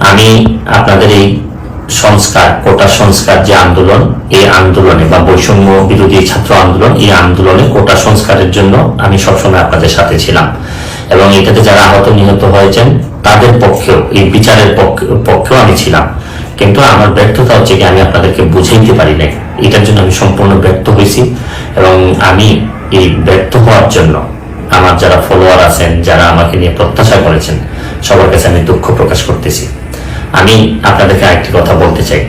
আমি আপনাদের এই সংস্কার, কোটা সংস্কার যে আন্দোলন, এই আন্দোলনে বা বৈষম্য বিরোধী ছাত্র আন্দোলন, এই আন্দোলনে কোটা সংস্কারের জন্য আমি সবসময় আপনাদের সাথে ছিলাম এবং এটাতে যারা আহত নিহত হয়েছেন তাদের পক্ষেও, এই বিচারের পক্ষেও আমি ছিলাম। কিন্তু আমার ব্যর্থতা হচ্ছে কি আমি আপনাদেরকে বুঝাইতে পারি নাই, এটার জন্য আমি সম্পূর্ণ ব্যর্থ হয়েছি। এবং আমি এই ব্যর্থ হওয়ার জন্য আমার যারা ফলোয়ার আছেন, যারা আমাকে নিয়ে প্রত্যাশা করেছেন, সবার কাছে আমি দুঃখ প্রকাশ করতেছি। আমি আপনাদেরকে আরেকটি কথা বলতে চাই,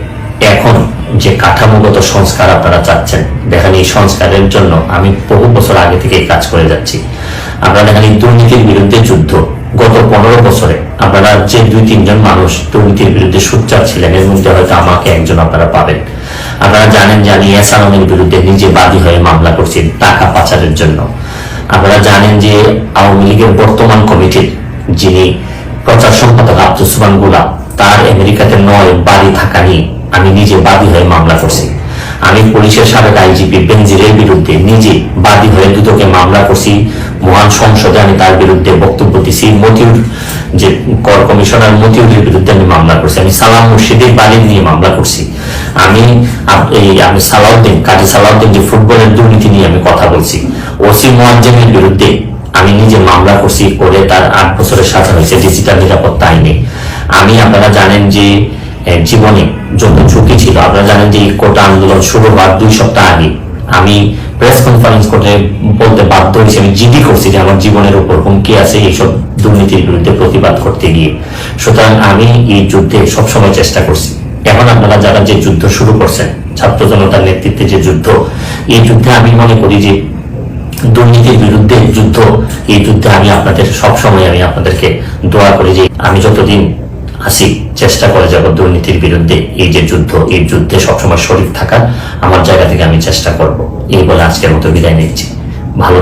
এখন যে কাঠামোগত সংস্কার আপনারা চাচ্ছেন, দেখেন এই সংস্কারের জন্য আমি বহু বছর আগে থেকে কাজ করে যাচ্ছি। আপনারা দেখেন এই দুর্নীতির বিরুদ্ধে যুদ্ধ, গত 15 বছরে আপনারা যে 2-3 জন মানুষ দুর্নীতির বিরুদ্ধে সোচ্চার ছিলেন, এর মধ্যে হয়তো আমাকে একজন আপনারা পাবেন। আপনারা জানেন যে আমি এসালামের বিরুদ্ধে নিজে বাদী হয়ে মামলা করছি টাকা পাচারের জন্য। আপনারা জানেন যে আওয়ামী লীগের বর্তমান কমিটির যিনি প্রচার সম্পাদক আব্দুল সুবহান গোলাম, তার আমেরিকাতে 9 বাড়ি থাকা নিয়ে আমি নিজে বাদী হয়ে মামলা করছি। আমি পুলিশের সাবেক আইজিপি বেনজিরের বিরুদ্ধে নিজে বাদী হয়ে দুদকে মামলা করছি। মহান সংসদে আমি তার বিরুদ্ধে বক্তব্য দিছি। মতিউর যে কর কমিশনার মতিউরের বিরুদ্ধে আমি মামলা করছি। আমি সালাম মুর্শিদের বাড়ি নিয়ে মামলা করছি। আমি সালাউদ্দিন, কাজী সালাউদ্দিন যে ফুটবলের দুর্নীতি নিয়ে আমি কথা বলছি। ওসি মুয়াজ্জেমের বিরুদ্ধে আমি নিজে মামলা করছি, করে তার 8 বছরের সাজা হয়েছে ডিজিটাল নিরাপত্তা আইনে। আমি, আপনারা জানেন যে জীবনে যত ঝুঁকি ছিল, আপনারা জানেন যে এই কোটা আন্দোলন শুরু হওয়ার 2 সপ্তাহ আগে আমি প্রেস কনফারেন্স করে বলতে বাধ্য হয়েছি, আমি জিডি করছি যে আমার জীবনের উপর হুমকি আছে এইসব দুর্নীতির বিরুদ্ধে প্রতিবাদ করতে গিয়ে। সুতরাং আমি এই যুদ্ধে সবসময় চেষ্টা করছি। এখন আপনারা যারা যে যুদ্ধ শুরু করছেন, ছাত্র জনতার নেতৃত্বে যে যুদ্ধ, এই যুদ্ধে আমি মনে করি যে দুর্নীতির বিরুদ্ধে যুদ্ধ, এই যুদ্ধে আমি আপনাদের সবসময় আমি আপনাদেরকে দোয়া করি যে আমি যতদিন আসি চেষ্টা করে যাব দুর্নীতির বিরুদ্ধে এই যে যুদ্ধ, এই যুদ্ধে সবসময় শরীর থাকার আমার জায়গা থেকে আমি চেষ্টা করব। এই বলে আজকের মতো বিদায় নিচ্ছি। ভালো